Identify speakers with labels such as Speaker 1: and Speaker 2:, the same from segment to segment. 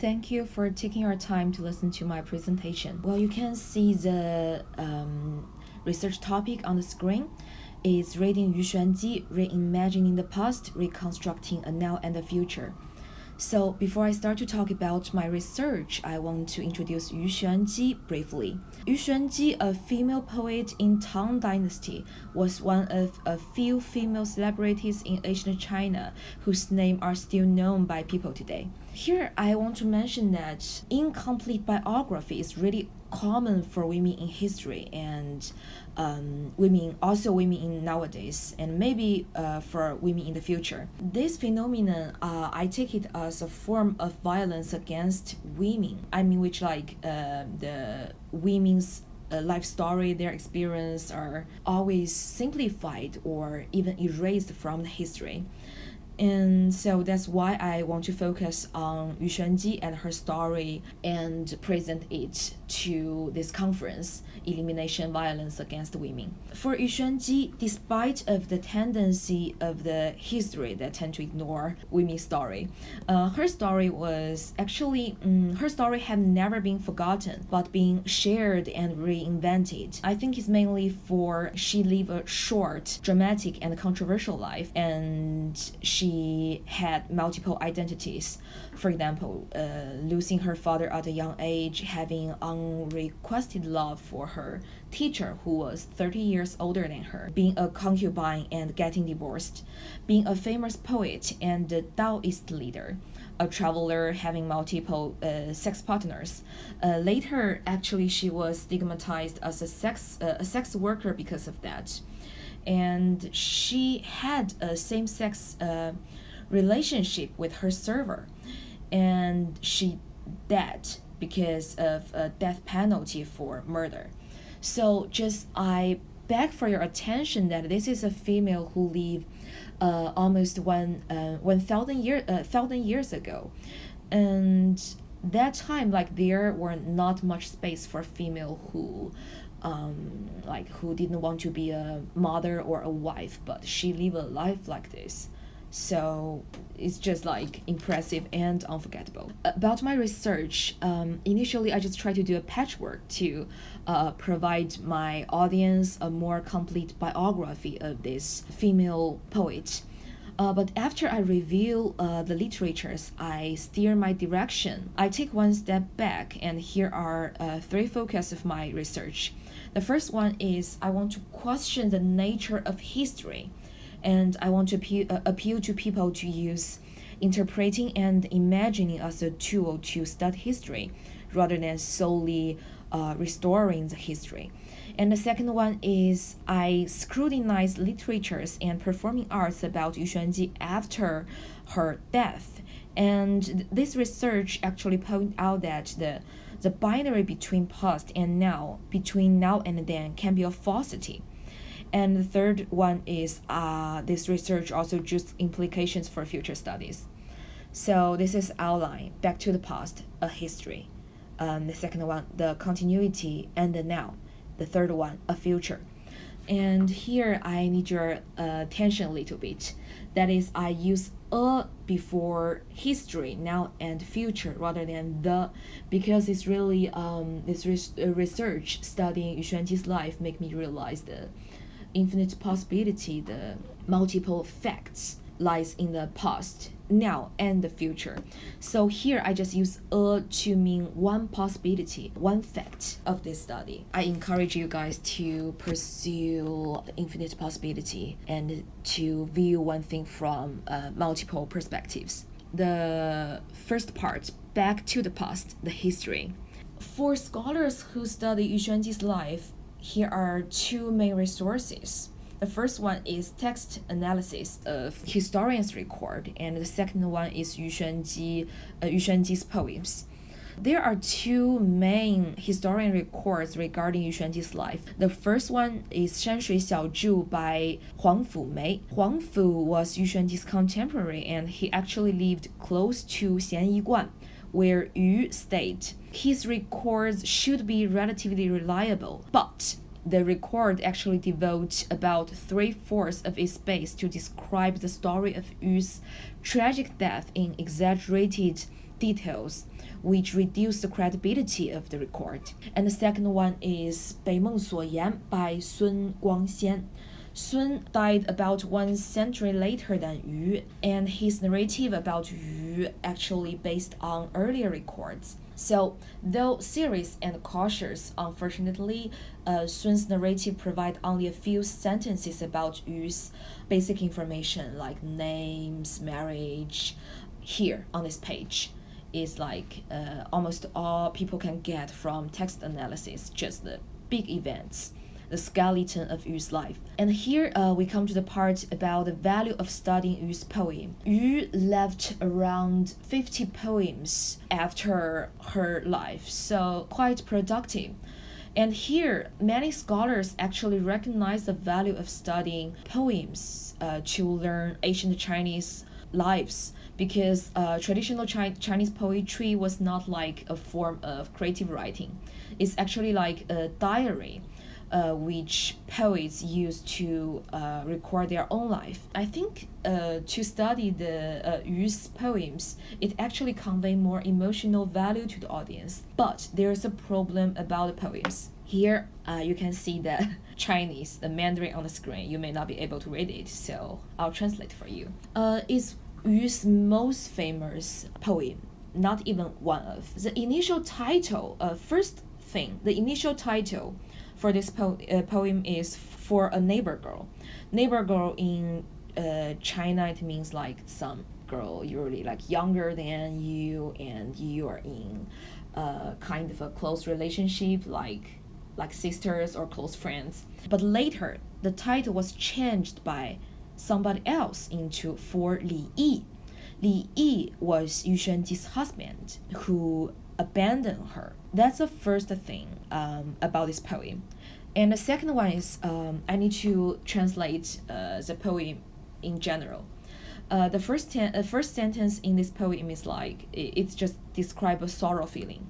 Speaker 1: Thank you for taking your time to listen to my presentation. Well, you can see the research topic on the screen. It's reading Xuanji, Reimagining the Past, Reconstructing a Now and the Future. So before I start to talk about my research, I want to introduce Xuanji briefly. Xuanji, a female poet in Tang Dynasty, was one of a few female celebrities in ancient China whose names are still known by people today. Here, I want to mention that incomplete biography is really common for women in history and women in nowadays, and maybe for women in the future. This phenomenon, I take it as a form of violence against women. I mean, which the women's life story, their experience are always simplified or even erased from the history. And so that's why I want to focus on Yu Xuanji and her story and present it to this conference, Elimination Violence Against Women. For Yu Xuanji, despite of the tendency of the history that tend to ignore women's story, her story had never been forgotten, but being shared and reinvented. I think it's mainly for she lived a short, dramatic, and controversial life, and she had multiple identities. For example, losing her father at a young age, having unrequested love for her teacher who was 30 years older than her, being a concubine and getting divorced, being a famous poet and a Taoist leader, a traveler having multiple sex partners. Later, actually, she was stigmatized as a sex worker because of that. And she had a same-sex relationship with her server, and she died because of a death penalty for murder. So I beg for your attention that this is a female who lived almost 1,000 years ago, and that time there were not much space for female who didn't want to be a mother or a wife, but she lived a life like this. So it's just impressive and unforgettable. About my research, initially I just tried to do a patchwork to provide my audience a more complete biography of this female poet. But after I review the literatures, I steer my direction. I take one step back, and here are three focuses of my research. The first one is I want to question the nature of history, and I want to appeal to people to use interpreting and imagining as a tool to study history, rather than solely restoring the history. And the second one is I scrutinize literatures and performing arts about Yu Xuanji after her death. And this research actually points out that the binary between past and now, between now and then, can be a falsity. And the third one is this research also draws implications for future studies. So this is outline, back to the past, a history. The second one, the continuity and the now. The third one, a future. And here I need your attention a little bit. That is, I use a before history, now, and future rather than the, because it's really this research studying Yu Xuanji's life make me realize the infinite possibility, the multiple facts lies in the past, now, and the future. So here I just use a to mean one possibility, one fact of this study. I encourage you guys to pursue the infinite possibility and to view one thing from multiple perspectives. The first part, back to the past, the history. For scholars who study Yu Xuanji's life, here are two main resources. The first one is text analysis of historians' record, and the second one is Yu Xuanji's poems. There are two main historian records regarding Yu Xuanji's life. The first one is Shanshui Xiaozhu by Huang Fu Mei. Huang Fu was Yu Xuanji's contemporary, and he actually lived close to Xianyiguan, where Yu stayed. His records should be relatively reliable, but the record actually devotes about 3/4 of its space to describe the story of Yu's tragic death in exaggerated details, which reduced the credibility of the record. And the second one is 北梦所言 by Sun Guangxian. Sun died about 1 century later than Yu, and his narrative about Yu actually based on earlier records. So, though serious and cautious, unfortunately, Sun's narrative provide only a few sentences about Yu's basic information like names, marriage. Here on this page is like almost all people can get from text analysis, just the big events, the skeleton of Yu's life. And here we come to the part about the value of studying Yu's poem. Yu left around 50 poems after her life, so quite productive. And here, many scholars actually recognize the value of studying poems to learn ancient Chinese lives, because traditional Chinese poetry was not like a form of creative writing. It's actually like a diary, which poets used to record their own life. I think to study the Yu's poems, it actually convey more emotional value to the audience. But there's a problem about the poems. Here you can see the Chinese, the Mandarin on the screen. You may not be able to read it, so I'll translate for you. It's Yu's most famous poem, not even one of. The initial title, the initial title for this poem is For a Neighbor Girl. Neighbor girl in China, it means like some girl usually like younger than you, and you are in kind of a close relationship, like sisters or close friends. But later, the title was changed by somebody else into For Li Yi. Li Yi was Yu Xuanji's husband who abandoned her. That's the first thing about this poem. And the second one is I need to translate the poem in general. The first sentence in this poem is like it's just describe a sorrow feeling.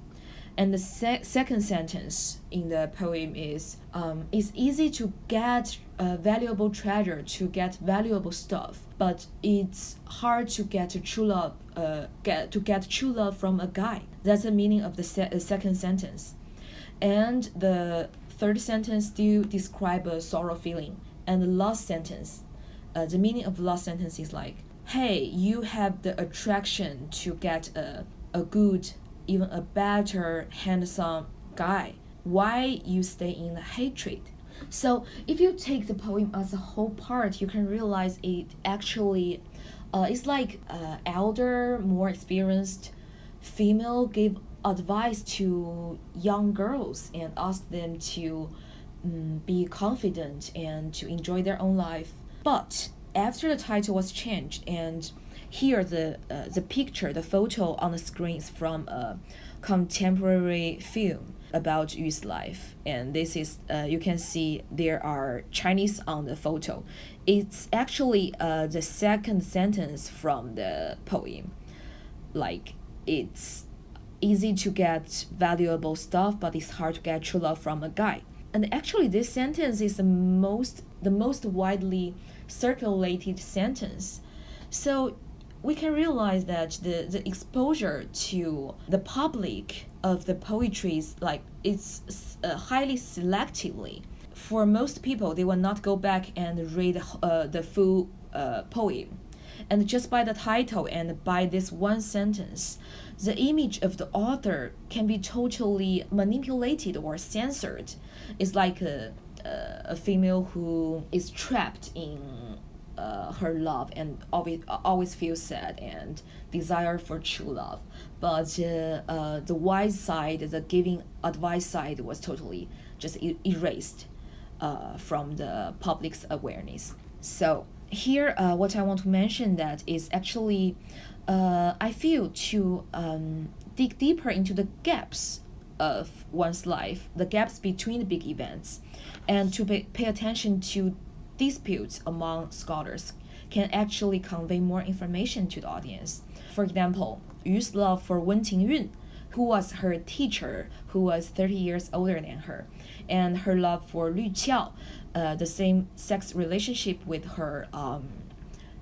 Speaker 1: And the second sentence in the poem is it's easy to get valuable treasure, to get valuable stuff, but it's hard to get true love. Get true love from a guy. That's the meaning of the second sentence. And the third sentence still describe a sorrow feeling. And the last sentence, the meaning of the last sentence is like, hey, you have the attraction to get a good, even a better, handsome guy. Why you stay in the hatred? So if you take the poem as a whole part, you can realize it actually it's like elder, more experienced female gave advice to young girls and asked them to be confident and to enjoy their own life. But after the title was changed, and here the picture, the photo on the screen is from a contemporary film about Yu's life, and this is you can see there are Chinese on the photo. It's actually the second sentence from the poem, like it's easy to get valuable stuff, but it's hard to get true love from a guy. And actually this sentence is the most widely circulated sentence. So we can realize that the exposure to the public of the poetry is like it's highly selectively. For most people, they will not go back and read the full poem. And just by the title and by this one sentence, the image of the author can be totally manipulated or censored. It's like a female who is trapped in her love and always feels sad and desire for true love. But the wise side, the giving advice side, was totally just erased from the public's awareness. So here, what I want to mention that is actually, I feel to dig deeper into the gaps of one's life, the gaps between the big events, and to pay attention to disputes among scholars can actually convey more information to the audience. For example, Yu's love for Wen Tingyun, who was her teacher, who was 30 years older than her, and her love for Lü Qiao, the same-sex relationship with her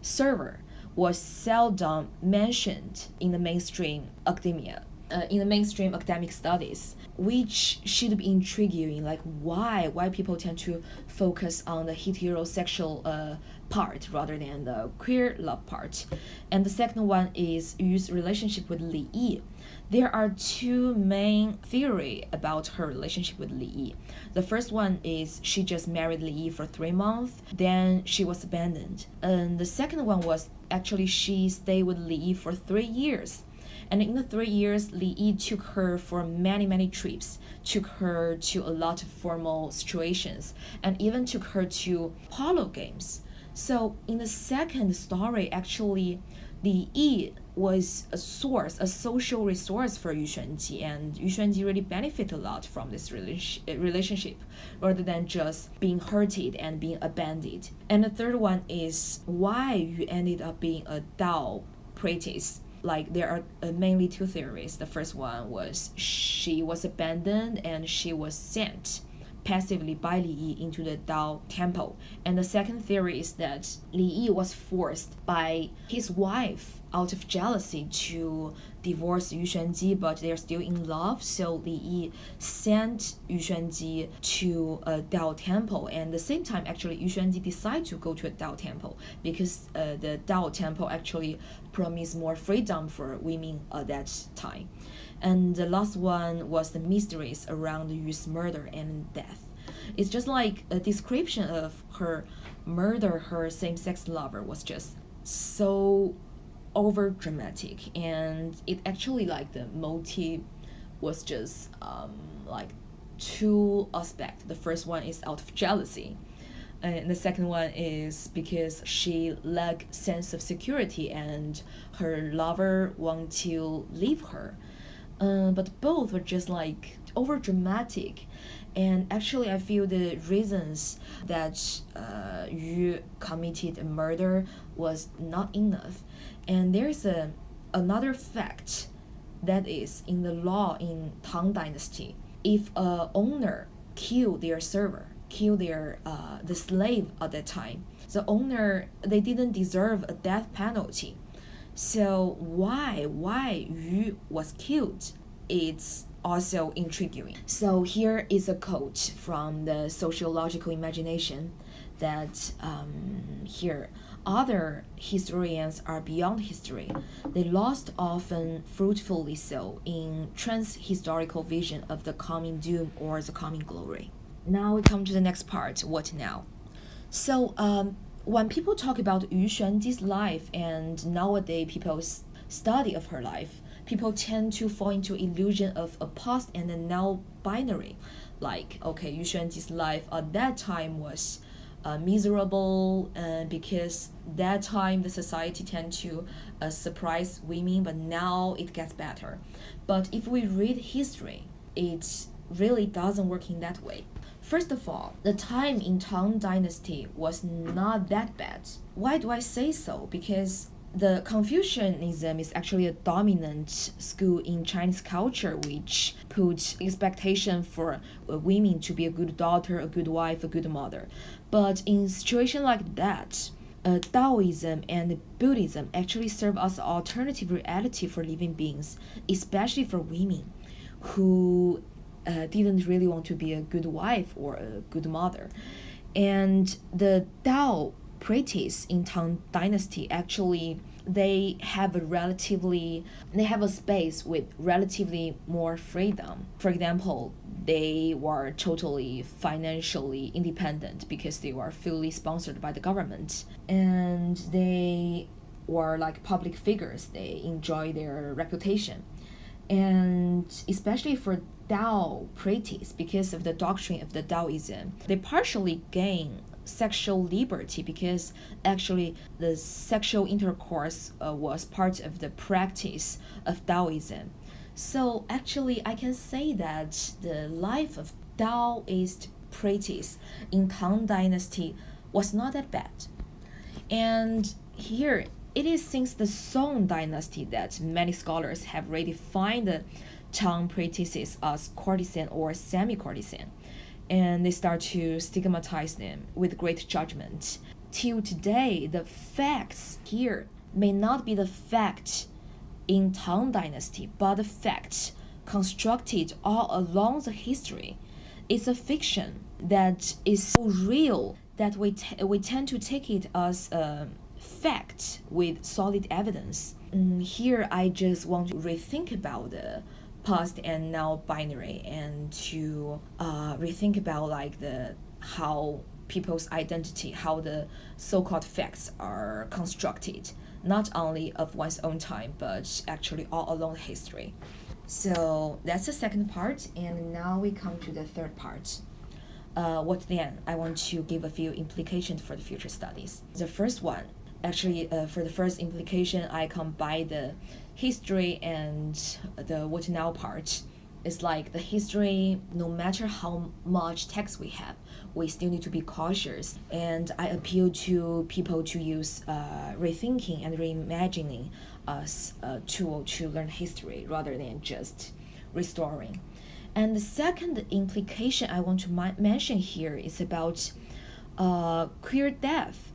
Speaker 1: server, was seldom mentioned in the mainstream academia. in the mainstream academic studies, which should be intriguing, like why people tend to focus on the heterosexual part rather than the queer love part. And the second one is Yu's relationship with Li Yi. There are two main theories about her relationship with Li Yi. The first one is she just married Li Yi for 3 months, then she was abandoned. And the second one was actually she stayed with Li Yi for 3 years. And in the 3 years, Li Yi took her for many trips, took her to a lot of formal situations, and even took her to polo games. So in the second story, actually, Li Yi was a source, a social resource for Yu Xuanji, and Yu Xuanji really benefited a lot from this relationship, rather than just being hurted and being abandoned. And the third one is why Yu ended up being a Dao priestess. Like there are mainly two theories. The first one was she was abandoned and she was sent passively by Li Yi into the Dao temple. And the second theory is that Li Yi was forced by his wife out of jealousy to divorce Yu Xuanji, but they're still in love. So Li Yi sent Yu Xuanji to a Dao temple, and at the same time, actually, Yu Xuanji decided to go to a Dao temple because the Dao temple actually promised more freedom for women at that time. And the last one was the mysteries around Yu's murder and death. It's just like a description of her murder, her same-sex lover was just so over dramatic, and it actually like the motive was just like two aspects. The first one is out of jealousy, and the second one is because she lacked sense of security and her lover want to leave her. But both were just like over dramatic, and actually I feel the reasons that Yu committed a murder was not enough. And there's another fact that is in the law in Tang Dynasty. If a owner kill their server, kill their the slave at that time, the owner, they didn't deserve a death penalty. So why Yu was killed? It's also intriguing. So here is a quote from the sociological imagination that here other historians are beyond history. They lost often fruitfully so in trans-historical vision of the coming doom or the coming glory. Now we come to the next part, what now? So when people talk about Yu Xuanji's life and nowadays people's study of her life, people tend to fall into illusion of a past and a now binary. Like, okay, Yu Xuanji's life at that time was miserable because that time the society tend to suppress women, but now it gets better. But if we read history, it really doesn't work in that way. First of all, the time in Tang Dynasty was not that bad. Why do I say so? Because the Confucianism is actually a dominant school in Chinese culture, which puts expectation for women to be a good daughter, a good wife, a good mother. But in situation like that, Taoism and Buddhism actually serve as an alternative reality for living beings, especially for women who didn't really want to be a good wife or a good mother. And the Tao priests in Tang Dynasty actually they have a space with relatively more freedom. For example, they were totally financially independent because they were fully sponsored by the government, and they were like public figures. They enjoy their reputation, and especially for Tao priests, because of the doctrine of the Taoism, they partially gain sexual liberty because actually the sexual intercourse was part of the practice of Taoism. So actually I can say that the life of Taoist priests in Tang Dynasty was not that bad. And here it is since the Song Dynasty that many scholars have redefined the Tang priestesses as courtesan or semi-courtesan, and they start to stigmatize them with great judgment. Till today, the facts here may not be the fact in Tang Dynasty, but the facts constructed all along the history. It's a fiction that is so real that we tend to take it as a fact with solid evidence. Here, I just want to rethink about the past and now binary, and to rethink about like the how people's identity, how the so-called facts are constructed, not only of one's own time, but actually all along history. So that's the second part, and now we come to the third part. What then? I want to give a few implications for the future studies. The first one, actually, for the first implication, I combine the history and the what now part. It's like the history, no matter how much text we have, we still need to be cautious. And I appeal to people to use rethinking and reimagining as a tool to learn history rather than just restoring. And the second implication I want to mention here is about queer death.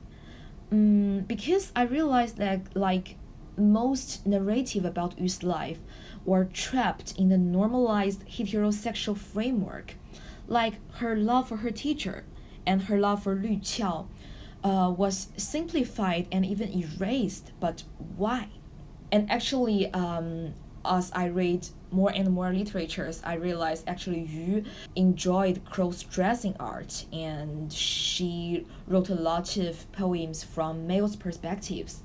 Speaker 1: Because I realized that like most narrative about Yu's life were trapped in the normalized heterosexual framework, like her love for her teacher and her love for Lü Qiao was simplified and even erased. But why? And actually, as I read more and more literatures, I realized actually Yu enjoyed cross-dressing art, and she wrote a lot of poems from males' perspectives.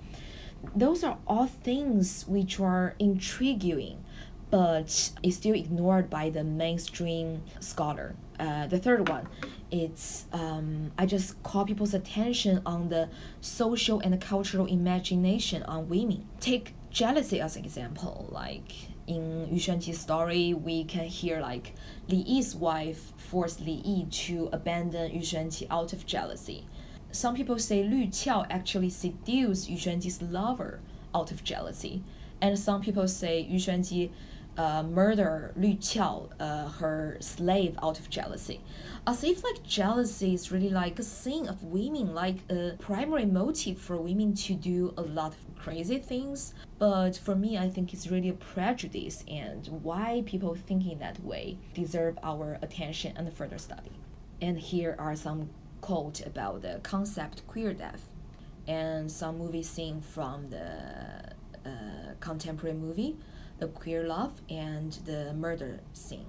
Speaker 1: Those are all things which are intriguing, but is still ignored by the mainstream scholar. The third one, it's I just call people's attention on the social and cultural imagination on women. Take jealousy as an example. Like in Yu Xuanji's story, we can hear like Li Yi's wife forced Li Yi to abandon Yu Xuanji out of jealousy. Some people say Lü Qiao actually seduced Yu Xuanji's lover out of jealousy, and some people say Yu Xuanji murdered Lü Qiao, her slave, out of jealousy. As if like jealousy is really like a sin of women, like a primary motive for women to do a lot of crazy things. But for me, I think it's really a prejudice, and why people thinking that way deserve our attention and further study. And here are some quote about the concept queer death, and some movie scene from the contemporary movie, the queer love and the murder scene.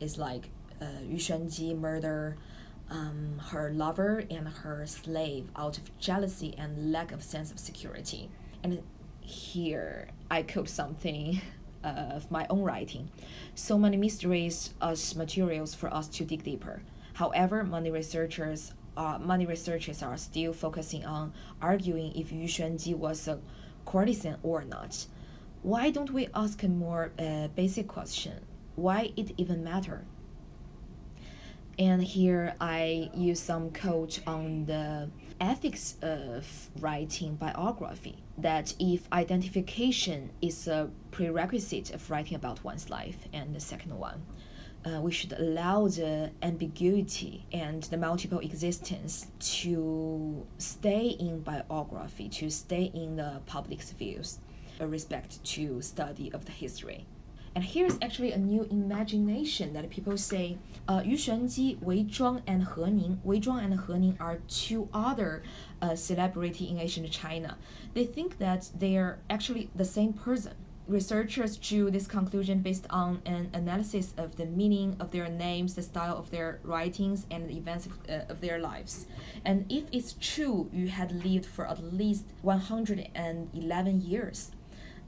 Speaker 1: Is like Yu Xuanji murder her lover and her slave out of jealousy and lack of sense of security. And here I quote something of my own writing. So many mysteries as materials for us to dig deeper. However, many researchers are still focusing on arguing if Yu Xuanji was a courtesan or not. Why don't we ask a more basic question? Why it even matter? And here I use some quote on the ethics of writing biography, that if identification is a prerequisite of writing about one's life, and the second one, we should allow the ambiguity and the multiple existence to stay in biography, to stay in the public's views, a respect to study of the history. And here's actually a new imagination that people say, Yu Xuanji, Wei Zhuang, and He Ning. Wei Zhuang and He Ning are two other celebrities in ancient China. They think that they are actually the same person. Researchers drew this conclusion based on an analysis of the meaning of their names, the style of their writings, and the events of their lives. And if it's true, Yu had lived for at least 111 years.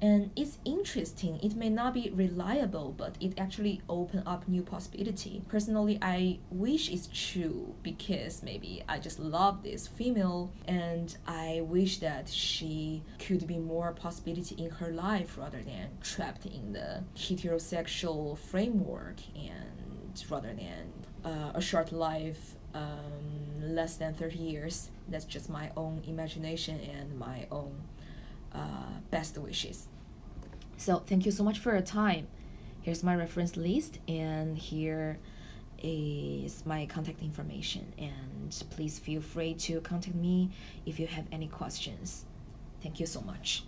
Speaker 1: And it's interesting. It may not be reliable, but it actually opened up new possibility. Personally, I wish it's true, because maybe I just love this female, and I wish that she could be more possibility in her life rather than trapped in the heterosexual framework, and rather than a short life, less than 30 years. That's just my own imagination and my own best wishes. So thank you so much for your time. Here's my reference list, and here is my contact information, and please feel free to contact me if you have any questions. Thank you so much.